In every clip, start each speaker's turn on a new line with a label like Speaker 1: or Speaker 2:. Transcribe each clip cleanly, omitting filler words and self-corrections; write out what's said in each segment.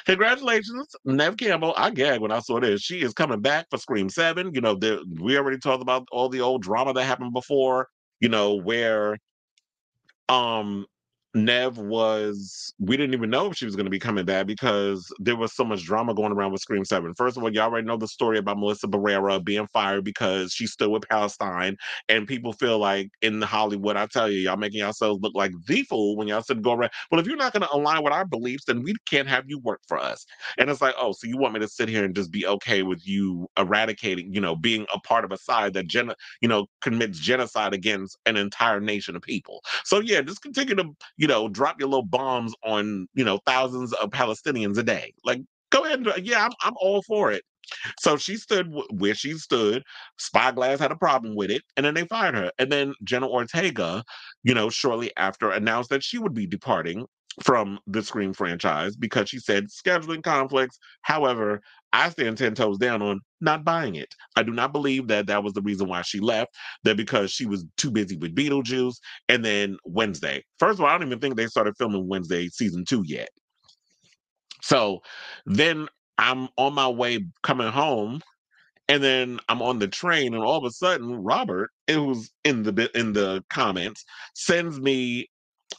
Speaker 1: Congratulations, Neve Campbell. I gagged when I saw this. She is coming back for Scream 7. We already talked about all the old drama that happened before, where um Nev was we didn't even know if she was going to be coming back because there was so much drama going around with Scream 7. First of all, you already know the story about Melissa Barrera being fired because she's still with Palestine, and people feel like in Hollywood, I tell you, y'all making yourselves look like the fool when y'all said go around. Well, if you're not going to align with our beliefs, then we can't have you work for us. And it's like, oh, so you want me to sit here and just be okay with you eradicating, being a part of a side that commits genocide against an entire nation of people. So yeah, just continue to, drop your little bombs on, thousands of Palestinians a day. Like, go ahead and yeah, I'm all for it. So she stood where she stood. Spyglass had a problem with it, and then they fired her. And then Jenna Ortega, shortly after announced that she would be departing from the Scream franchise because she said scheduling conflicts. However, I stand 10 toes down on not buying it. I do not believe that that was the reason why she left. That because she was too busy with Beetlejuice and then Wednesday. First of all, I don't even think they started filming Wednesday season 2 yet. So then I'm on my way coming home, and then I'm on the train, and all of a sudden, Robert, who's in the comments, sends me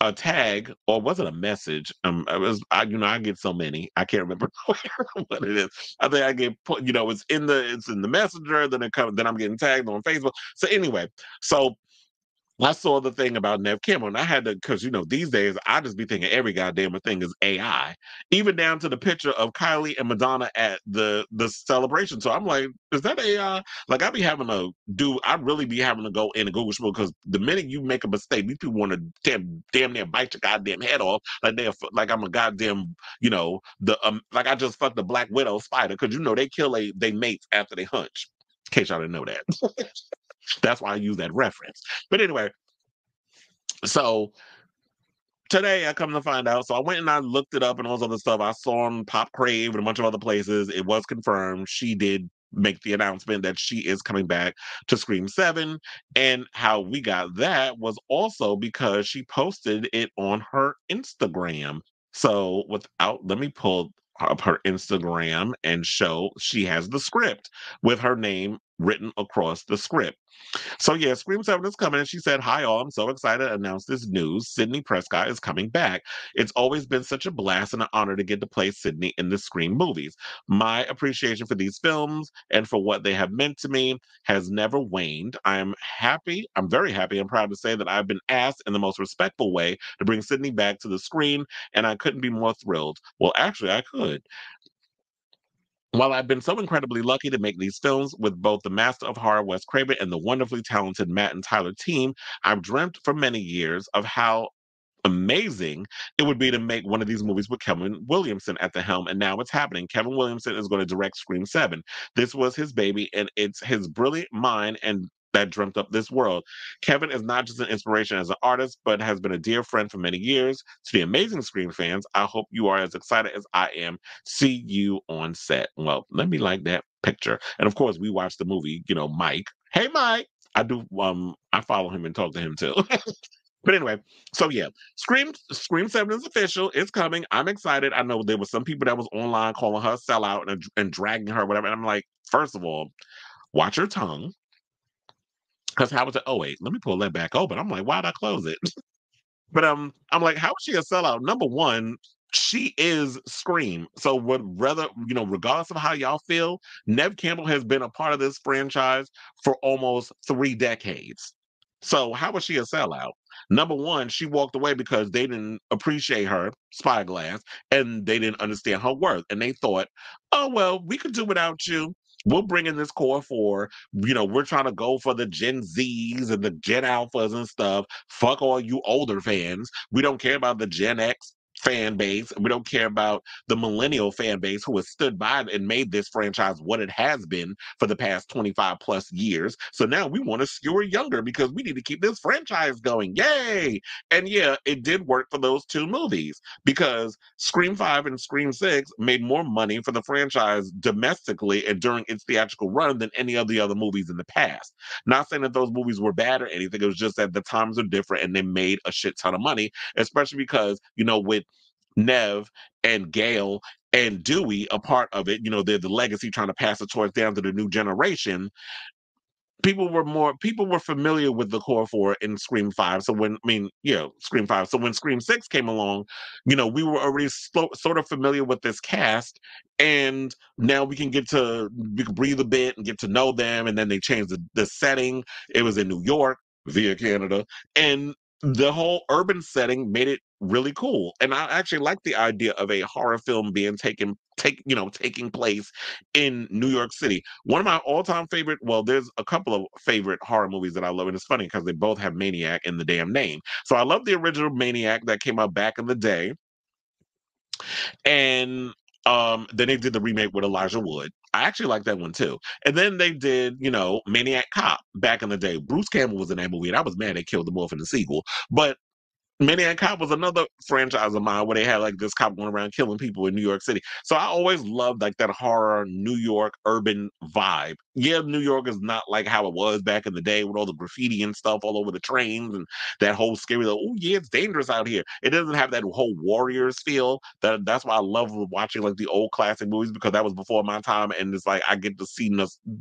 Speaker 1: a tag, or was it a message? I get so many, I can't remember what it is. I think I get put, it's in the messenger, then it comes, then I'm getting tagged on Facebook. So anyway, so I saw the thing about Nev Campbell, and I had to, because these days I just be thinking every goddamn thing is AI, even down to the picture of Kylie and Madonna at the celebration. So I'm like, is that AI? Like I really be having to go in and Google because the minute you make a mistake, these people want to damn near bite your goddamn head off, like I'm a goddamn, like I just fucked the Black Widow spider because they kill they mates after they hunch. In case y'all didn't know that. That's why I use that reference. But anyway, so today I come to find out. So I went and I looked it up and all this other stuff. I saw on Pop Crave and a bunch of other places. It was confirmed. She did make the announcement that she is coming back to Scream 7. And how we got that was also because she posted it on her Instagram. So let me pull up her Instagram and show she has the script with her name written across the script. So yeah, Scream 7 is coming. And she said, "Hi all, I'm so excited to announce this news. Sydney Prescott is coming back. It's always been such a blast and an honor to get to play Sydney in the Scream movies. My appreciation for these films and for what they have meant to me has never waned. I'm very happy and proud to say that I've been asked in the most respectful way to bring Sydney back to the screen, and I couldn't be more thrilled. Well, actually, I could. While I've been so incredibly lucky to make these films with both the master of horror Wes Craven and the wonderfully talented Matt and Tyler team, I've dreamt for many years of how amazing it would be to make one of these movies with Kevin Williamson at the helm. And now it's happening. Kevin Williamson is going to direct Scream 7. This was his baby, and it's his brilliant mind and that dreamt up this world. Kevin is not just an inspiration as an artist, but has been a dear friend for many years. To the amazing Scream fans, I hope you are as excited as I am. See you on set. Well, let me like that picture. And of course, we watched the movie, Mike. Hey, Mike. I do. I follow him and talk to him too. But anyway, so yeah, Scream 7 is official. It's coming. I'm excited. I know there were some people that was online calling her a sellout and dragging her, whatever. And I'm like, first of all, watch your tongue. Because how was it? Oh wait, let me pull that back open. I'm like, why'd I close it? But I'm like, how is she a sellout? Number one, she is Scream. So regardless of how y'all feel, Neve Campbell has been a part of this franchise for almost 3 decades. So how was she a sellout? Number one, she walked away because they didn't appreciate her, Spyglass, and they didn't understand her worth. And they thought, oh well, we could do without you. We'll bring in this core four. We're trying to go for the Gen Zs and the Gen Alphas and stuff. Fuck all you older fans. We don't care about the Gen X fan base. We don't care about the millennial fan base who has stood by and made this franchise what it has been for the past 25 plus years. So now we want to skewer younger because we need to keep this franchise going. Yay! And yeah, it did work for those two movies because Scream 5 and Scream 6 made more money for the franchise domestically and during its theatrical run than any of the other movies in the past. Not saying that those movies were bad or anything, it was just that the times are different and they made a shit ton of money, especially because, with Nev and Gail and Dewey a part of it. They're the legacy trying to pass the torch down to the new generation. People were familiar with the core four in Scream 5. So when I mean, yeah, Scream 5. So when Scream 6 came along, we were already sort of familiar with this cast, and now we can breathe a bit and get to know them. And then they changed the setting. It was in New York via Canada, and the whole urban setting made it really cool. And I actually like the idea of a horror film being taking place in New York City. One of my all-time favorite, well, there's a couple of favorite horror movies that I love, and it's funny because they both have Maniac in the damn name. So I love the original Maniac that came out back in the day, and then they did the remake with Elijah Wood. I actually like that one too. And then they did, Maniac Cop back in the day. Bruce Campbell was in that movie, and I was mad they killed him off in the sequel. But Maniac Cop was another franchise of mine where they had like this cop going around killing people in New York City. So I always loved like that horror New York urban vibe. Yeah, New York is not like how it was back in the day with all the graffiti and stuff all over the trains and that whole scary, like, oh yeah, it's dangerous out here. It doesn't have that whole Warriors feel. That's why I love watching like the old classic movies, because that was before my time, and it's like I get to see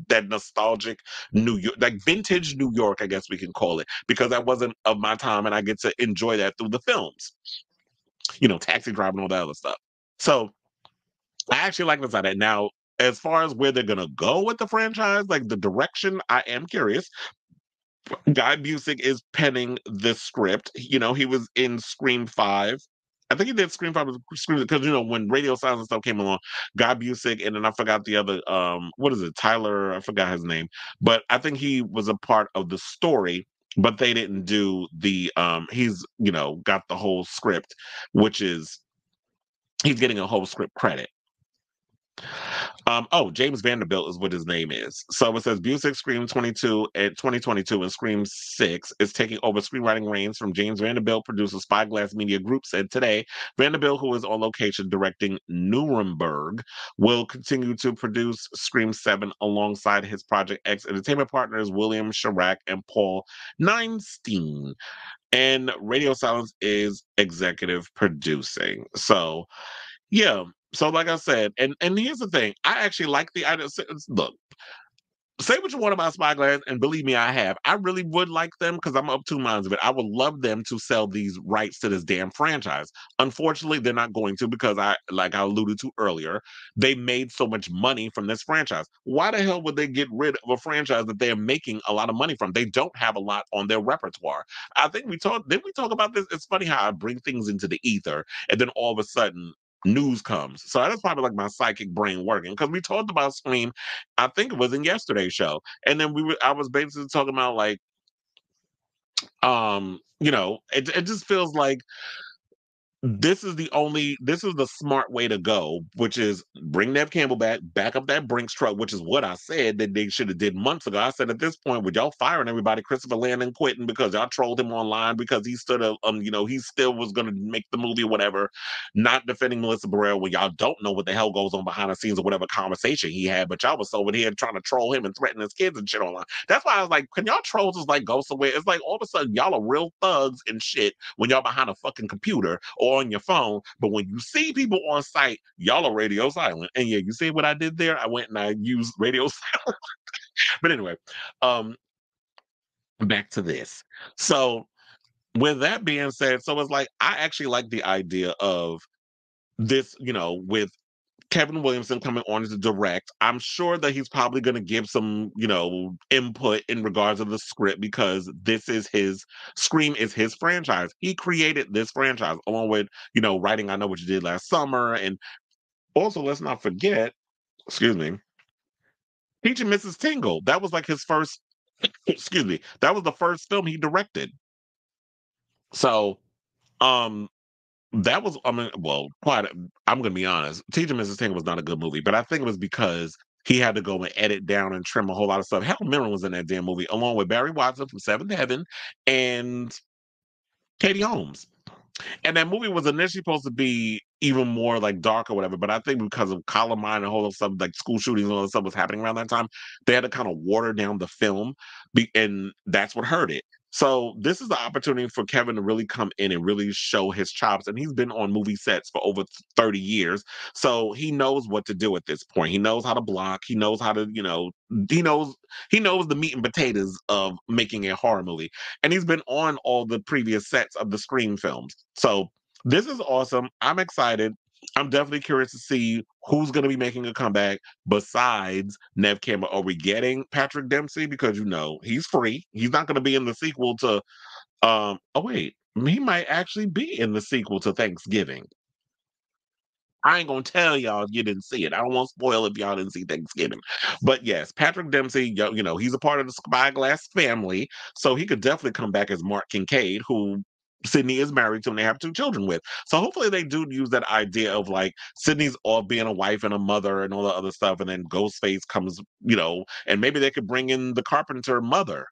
Speaker 1: that nostalgic New York, like vintage New York, I guess we can call it, because that wasn't of my time, and I get to enjoy that through the films, Taxi Driver and all that other stuff. So I actually like this idea. Now, as far as where they're gonna go with the franchise, like the direction, I am curious. Guy Busick is penning the script. He was in Scream 5. I think he did Scream 5 Scream because when Radio Silence and stuff came along, Guy Busick, and then I forgot the other what is it, Tyler, I forgot his name. But I think he was a part of the story, but they didn't do the he's, got the whole script, which is he's getting a whole script credit. James Vanderbilt is what his name is. So it says Busick Scream 22 at 2022 and Scream 6 is taking over screenwriting reins from James Vanderbilt, producer Spyglass Media Group said today. Vanderbilt, who is on location directing Nuremberg, will continue to produce Scream 7 alongside his Project X entertainment partners William Scharak and Paul Neinstein. And Radio Silence is executive producing. So yeah. So like I said, and here's the thing. I actually like the idea. Look, say what you want about Spyglass, and believe me, I have. I really would like them because I'm of two minds of it. I would love them to sell these rights to this damn franchise. Unfortunately, they're not going to, because like I alluded to earlier, they made so much money from this franchise. Why the hell would they get rid of a franchise that they're making a lot of money from? They don't have a lot on their repertoire. I think didn't we talk about this? It's funny how I bring things into the ether, and then all of a sudden news comes. So that's probably like my psychic brain working, because we talked about Scream, I think it was in yesterday's show. And then I was basically talking about like, it just feels like this is the smart way to go, which is bring Neve Campbell back up that Brinks truck, which is what I said that they should have did months ago. I said at this point, with y'all firing everybody, Christopher Landon quitting because y'all trolled him online because he stood up, he still was gonna make the movie or whatever, not defending Melissa Barrera when y'all don't know what the hell goes on behind the scenes or whatever conversation he had, but y'all was over here trying to troll him and threaten his kids and shit online. That's why I was like, can y'all trolls just like go somewhere? It's like all of a sudden y'all are real thugs and shit when y'all behind a fucking computer or on your phone, but when you see people on site, y'all are radio silent. And yeah, you see what I did there? I went and I used radio silent. But anyway, um, back to this. So with that being said, so it's like I actually like the idea of this, with Kevin Williamson coming on to direct. I'm sure that he's probably going to give some, input in regards of the script, because this is his Scream is his franchise. He created this franchise along with, writing I Know What You Did Last Summer. And also, let's not forget, excuse me, Teaching Mrs. Tingle. That was like his first, excuse me, that was the first film he directed. So, um, that was, I mean, well, quite. I'm gonna be honest. Teacher Mrs. Tingle was not a good movie, but I think it was because he had to go and edit down and trim a whole lot of stuff. Helen Mirren was in that damn movie, along with Barry Watson from Seventh Heaven and Katie Holmes. And that movie was initially supposed to be even more like dark or whatever, but I think because of Columbine and all of stuff, like school shootings and all that stuff was happening around that time, they had to kind of water down the film, and that's what hurt it. So this is the opportunity for Kevin to really come in and really show his chops. And he's been on movie sets for over 30 years. So he knows what to do at this point. He knows how to block. He knows how to, he knows he knows the meat and potatoes of making a horror movie. And he's been on all the previous sets of the Scream films. So this is awesome. I'm excited. I'm definitely curious to see who's going to be making a comeback besides Nev Campbell. Are we getting Patrick Dempsey? Because he's free. He's not going to be in the sequel to oh wait, he might actually be in the sequel to Thanksgiving. I ain't gonna tell y'all if you didn't see it. I don't want to spoil if y'all didn't see Thanksgiving. But yes, Patrick Dempsey, he's a part of the Spyglass family, so he could definitely come back as Mark Kincaid, who Sydney is married to and they have two children with. So hopefully they do use that idea of like Sydney's off being a wife and a mother and all the other stuff, and then Ghostface comes, and maybe they could bring in the Carpenter mother.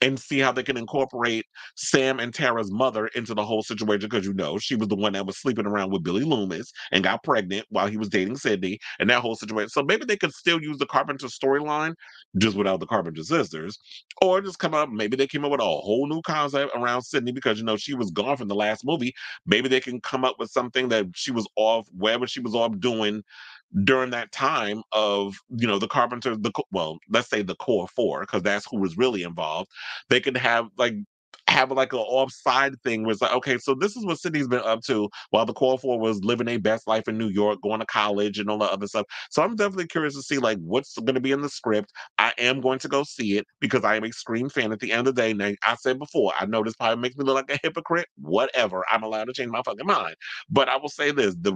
Speaker 1: And see how they can incorporate Sam and Tara's mother into the whole situation because she was the one that was sleeping around with Billy Loomis and got pregnant while he was dating Sydney and that whole situation. So maybe they could still use the Carpenter storyline just without the Carpenter sisters, or just come up. Maybe they came up with a whole new concept around Sydney because she was gone from the last movie. Maybe they can come up with something that she was off wherever she was off doing during that time of the Carpenters, let's say the core four, because that's who was really involved. They could have like a offside thing where it's like, okay, so this is what Sydney's been up to while the core four was living a best life in New York, going to college and all that other stuff. So I'm definitely curious to see like what's going to be in the script. I am going to go see it because I am a Scream fan at the end of the day. Now, I said before, I know this probably makes me look like a hypocrite. Whatever, I'm allowed to change my fucking mind. But I will say this: the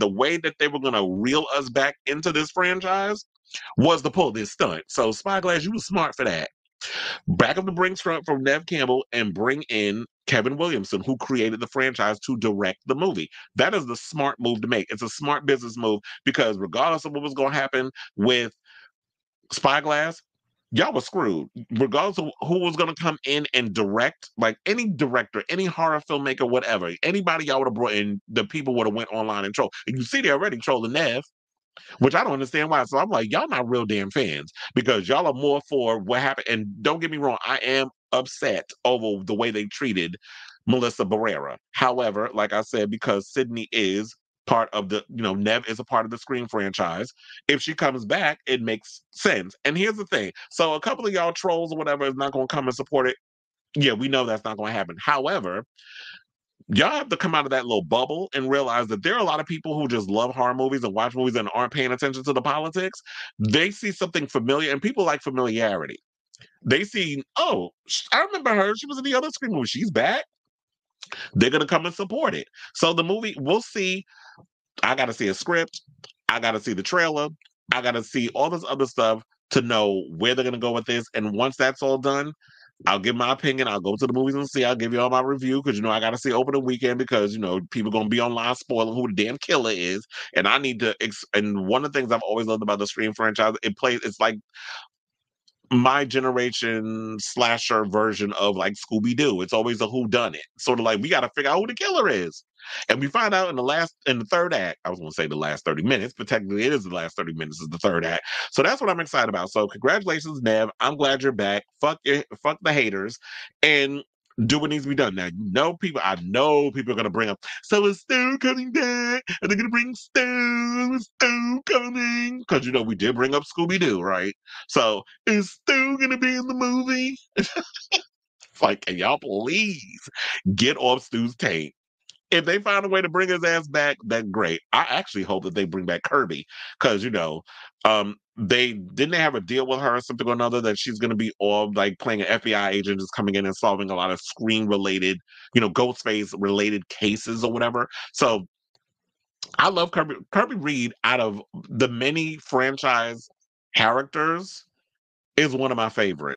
Speaker 1: way that they were going to reel us back into this franchise was to pull this stunt. So Spyglass, you was smart for that. Back up the Brinks truck from Nev Campbell and bring in Kevin Williamson, who created the franchise to direct the movie. That is the smart move to make. It's a smart business move because regardless of what was going to happen with Spyglass, y'all were screwed. Regardless of who was going to come in and direct, like any director, any horror filmmaker, whatever, anybody y'all would have brought in, the people would have went online and trolled. And you see, they already trolling Nev, which I don't understand why. So I'm like, y'all not real damn fans because y'all are more for what happened. And don't get me wrong, I am upset over the way they treated Melissa Barrera. However, like I said, because Sydney is part of Nev is a part of the Scream franchise. If she comes back, it makes sense. And here's the thing. So a couple of y'all trolls or whatever is not going to come and support it. Yeah, we know that's not going to happen. However, y'all have to come out of that little bubble and realize that there are a lot of people who just love horror movies and watch movies and aren't paying attention to the politics. They see something familiar, and people like familiarity. They see, oh, I remember her. She was in the other Scream movie. She's back. They're gonna come and support it. So the movie, we'll see. I got to see a script. I got to see the trailer. I got to see all this other stuff to know where they're gonna go with this. And once that's all done, I'll give my opinion. I'll go to the movies and see. I'll give you all my review because I got to see opening weekend because people gonna be online spoiling who the damn killer is, and I need to. And one of the things I've always loved about the Scream franchise, it's like my generation slasher version of like Scooby Doo. It's always a who done it, sort of like we got to figure out who the killer is, and we find out in the third act. I was going to say the last 30 minutes, but technically it is the last 30 minutes is the third act. So that's what I'm excited about. So congratulations, Nev. I'm glad you're back. Fuck the haters, and do what needs to be done. Now, I know people are gonna bring up, so is Stu coming back? Are they gonna bring Stu? Is Stu coming? Because we did bring up Scooby Doo, right? So is Stu gonna be in the movie? Like, can y'all please get off Stu's tape? If they find a way to bring his ass back, then great. I actually hope that they bring back Kirby because they have a deal with her or something or another that she's going to be all like playing an FBI agent, just coming in and solving a lot of Scream related, Ghostface related cases or whatever. So I love Kirby. Kirby Reed, out of the many franchise characters, is one of my favorites.